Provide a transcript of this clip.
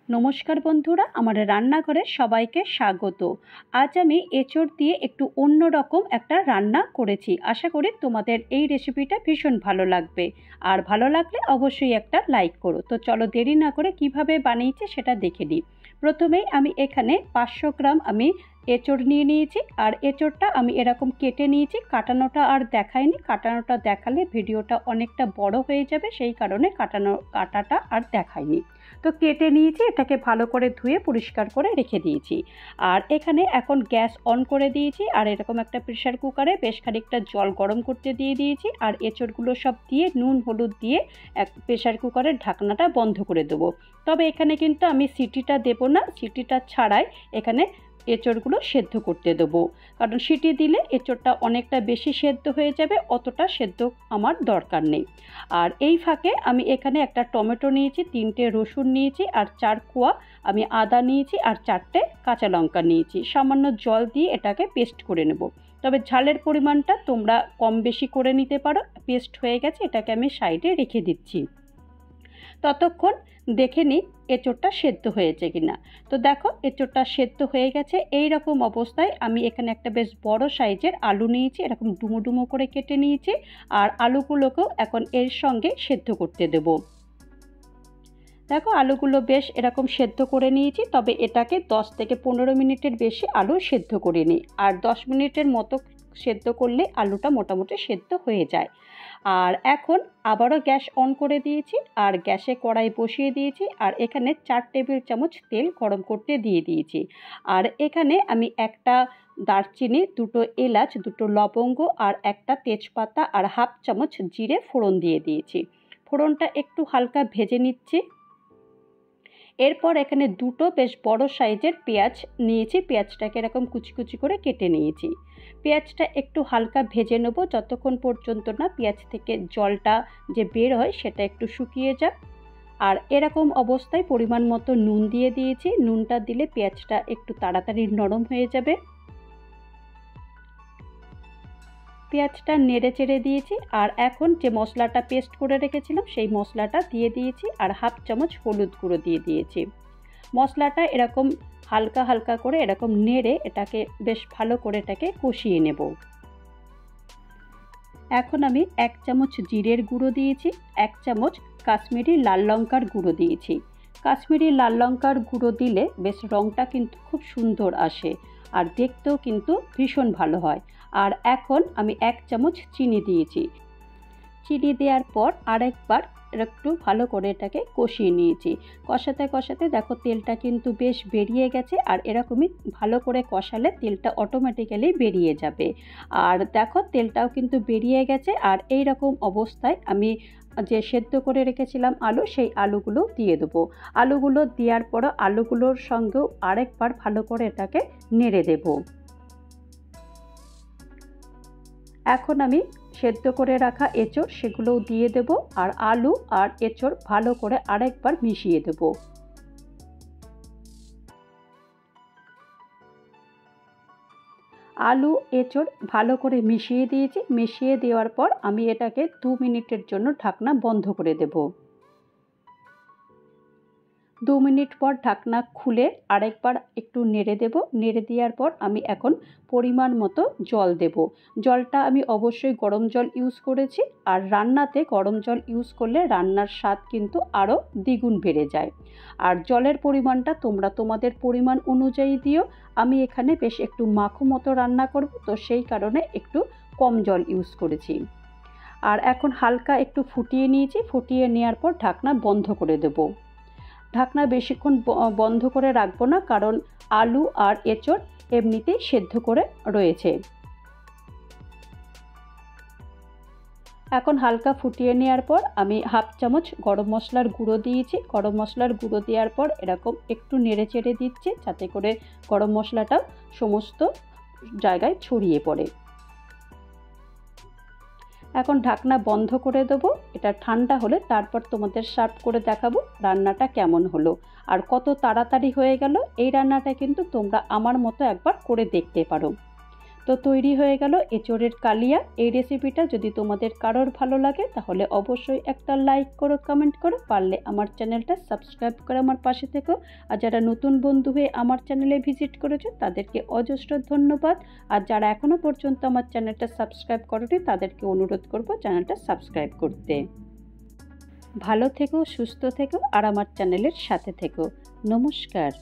নমস্কার বন্ধুরা, আমার রান্নাঘরে সবাইকে স্বাগত। আজ আমি এঁচোড় দিয়ে একটু অন্য রকম একটা রান্না করেছি। আশা করি তোমাদের এই রেসিপিটা ভীষণ ভালো লাগবে। আর ভালো লাগলে অবশ্যই একটা লাইক করো। তো চলো দেরি না করে কিভাবে বানিয়েছি সেটা দেখে নিই। প্রথমেই আমি এখানে 500 গ্রাম এঁচোড় নিয়ে নিয়েছি। আর এঁচোড়টা আমি এরকম কেটে নিয়েছি। কাটানোটা আর দেখাইনি, কাটানোটা দেখালে ভিডিওটা অনেকটা বড় হয়ে যাবে, সেই কারণে কাটাটা আর দেখাইনি। তো কেটে নিয়েছি, এটাকে ভালো করে ধুয়ে পরিষ্কার করে রেখে দিয়েছি। আর এখানে এখন গ্যাস অন করে দিয়েছি, আর এরকম একটা প্রেশার কুকারে বেশ খানিকটা জল গরম করতে দিয়ে দিয়েছি। আর এঁচোড়গুলো সব দিয়ে নুন হলুদ দিয়ে প্রেশার কুকারের ঢাকনাটা বন্ধ করে দেবো। তবে এখানে কিন্তু আমি সিটিটা দেবো না, সিটিটা ছাড়াই এখানে এঁচোড়গুলো সেদ্ধ করতে দেবো। কারণ সিটি দিলে এঁচোড়টা অনেকটা বেশি সেদ্ধ হয়ে যাবে, অতটা সেদ্ধ আমার দরকার নেই। আর এই ফাঁকে আমি এখানে একটা টমেটো নিয়েছি, 3টে রসুন নিয়েছি, আর 4 কোয়া আমি আদা নিয়েছি, আর 4টে কাঁচা লঙ্কা নিয়েছি। সামান্য জল দিয়ে এটাকে পেস্ট করে নেব। তবে ঝালের পরিমাণটা তোমরা কম বেশি করে নিতে পারো। পেস্ট হয়ে গেছে, এটাকে আমি সাইডে রেখে দিচ্ছি। ততক্ষণ দেখে নিই এঁচোড়টা সেদ্ধ হয়েছে কিনা। তো দেখো এঁচোড়টা সেদ্ধ হয়ে গেছে। এই রকম অবস্থায় আমি এখানে একটা বেশ বড় সাইজের আলু নিয়েছি, এরকম ডুমো ডুমো করে কেটে নিয়েছি। আর আলুগুলোকেও এখন এর সঙ্গে সেদ্ধ করতে দেব। দেখো আলুগুলো বেশ এরকম সেদ্ধ করে নিয়েছি। তবে এটাকে 10 থেকে 15 মিনিটের বেশি আলু সেদ্ধ করে নিই। আর 10 মিনিটের মতো সেদ্ধ করলে আলুটা মোটামুটি সেদ্ধ হয়ে যায়। আর এখন আবারও গ্যাস অন করে দিয়েছি, আর গ্যাসে কড়াই বসিয়ে দিয়েছি। আর এখানে 4 টেবিল চামচ তেল গরম করতে দিয়ে দিয়েছি। আর এখানে আমি একটা দারচিনি, 2টো এলাচ, 2টো লবঙ্গ, আর একটা তেজপাতা, আর হাফ চামচ জিরে ফোড়ন দিয়ে দিয়েছি। ফোড়নটা একটু হালকা ভেজে নিচ্ছি। এরপর এখানে 2টো বেশ বড় সাইজের পেঁয়াজ নিয়েছি, পেঁয়াজটাকে এরকম কুচি কুচি করে কেটে নিয়েছি। পেঁয়াজটা একটু হালকা ভেজে নেব, যতক্ষণ পর্যন্ত না পেঁয়াজ থেকে জলটা যে বের হয় সেটা একটু শুকিয়ে যাক। আর এরকম অবস্থায় পরিমাণ মতো নুন দিয়ে দিয়েছি। নুনটা দিলে পেঁয়াজটা একটু তাড়াতাড়ি নরম হয়ে যাবে। পেঁয়াজটা নেড়ে চেড়ে দিয়েছি। আর এখন যে মশলাটা পেস্ট করে রেখেছিলাম সেই মশলাটা দিয়ে দিয়েছি, আর হাফ চামচ হলুদ গুঁড়ো দিয়ে দিয়েছি। মশলাটা এরকম হালকা হালকা করে এরকম নেড়ে এটাকে বেশ ভালো করে এটাকে কষিয়ে নেব। এখন আমি 1 চামচ জিরের গুঁড়ো দিয়েছি, 1 চামচ কাশ্মীরি লাল লঙ্কার গুঁড়ো দিয়েছি। কাশ্মীরি লাল লঙ্কার গুঁড়ো দিলে বেশ রঙটা কিন্তু খুব সুন্দর আসে, আর দেখতেও কিন্তু ভীষণ ভালো হয়। আর এখন আমি 1 চামচ চিনি দিয়েছি। চিনি দেওয়ার পর আরেকবার একটু ভালো করে এটাকে কষিয়ে নিয়েছি। কষাতে কষাতে দেখো তেলটা কিন্তু বেশ বেরিয়ে গেছে। আর এরকমই ভালো করে কষালে তেলটা অটোমেটিক্যালি বেরিয়ে যাবে। আর দেখো তেলটাও কিন্তু বেরিয়ে গেছে। আর এই রকম অবস্থায় আমি যে সেদ্ধ করে রেখেছিলাম আলু, সেই আলুগুলো দিয়ে দেবো। আলুগুলো দেওয়ার পর আলুগুলোর সঙ্গেও আরেকবার ভালো করে এটাকে নেড়ে দেবো। এখন আমি সেদ্ধ করে রাখা এঁচোড় সেগুলোও দিয়ে দেব। আর আলু আর এঁচোড় ভালো করে আরেকবার মিশিয়ে দেব। আলু এঁচোড় ভালো করে মিশিয়ে দিয়েছি। মিশিয়ে দেওয়ার পর আমি এটাকে 2 মিনিটের জন্য ঢাকনা বন্ধ করে দেব। 2 মিনিট পর ঢাকনা খুলে আরেকবার একটু নেড়ে দেব। নেড়ে দেওয়ার পর আমি এখন পরিমাণ মতো জল দেব। জলটা আমি অবশ্যই গরম জল ইউজ করেছি। আর রান্নাতে গরম জল ইউজ করলে রান্নার স্বাদ কিন্তু আরও দ্বিগুণ বেড়ে যায়। আর জলের পরিমাণটা তোমরা তোমাদের পরিমাণ অনুযায়ী দিও। আমি এখানে বেশ একটু মাখো মতো রান্না করব, তো সেই কারণে একটু কম জল ইউজ করেছি। আর এখন হালকা একটু ফুটিয়ে নিয়েছি। ফুটিয়ে নেওয়ার পর ঢাকনা বন্ধ করে দেব। ঢাকনা বেশিক্ষণ বন্ধ করে রাখবো না, কারণ আলু আর এঁচোড় এমনিতেই সেদ্ধ করে রয়েছে। এখন হালকা ফুটিয়ে নেওয়ার পর আমি হাফ চামচ গরম মশলার গুঁড়ো দিয়েছি। গরম মশলার গুঁড়ো দেওয়ার পর এরকম একটু নেড়ে চেড়ে দিচ্ছি, যাতে করে গরম মশলাটা সমস্ত জায়গায় ছড়িয়ে পড়ে। এখন ঢাকনা বন্ধ করে দেবো। এটা ঠান্ডা হলে তারপর তোমাদের সার্ভ করে দেখাবো রান্নাটা কেমন হলো আর কত তাড়াতাড়ি হয়ে গেল। এই রান্নাটা কিন্তু তোমরা আমার মতো একবার করে দেখতে পারো। তো তৈরি হয়ে গেল এঁচোড়ের কালিয়া। এই রেসিপিটা যদি তোমাদের কারোর ভালো লাগে তাহলে অবশ্যই একটা লাইক করো, কমেন্ট করো, পারলে আমার চ্যানেলটা সাবস্ক্রাইব করে আমার পাশে থেকো। আর যারা নতুন বন্ধু হয়ে আমার চ্যানেলে ভিজিট করেছো তাদেরকে অজস্র ধন্যবাদ। আর যারা এখনও পর্যন্ত আমার চ্যানেলটা সাবস্ক্রাইব করেনি তাদেরকে অনুরোধ করব চ্যানেলটা সাবস্ক্রাইব করতে। ভালো থেকো, সুস্থ থেকো আর আমার চ্যানেলের সাথে থেকো। নমস্কার।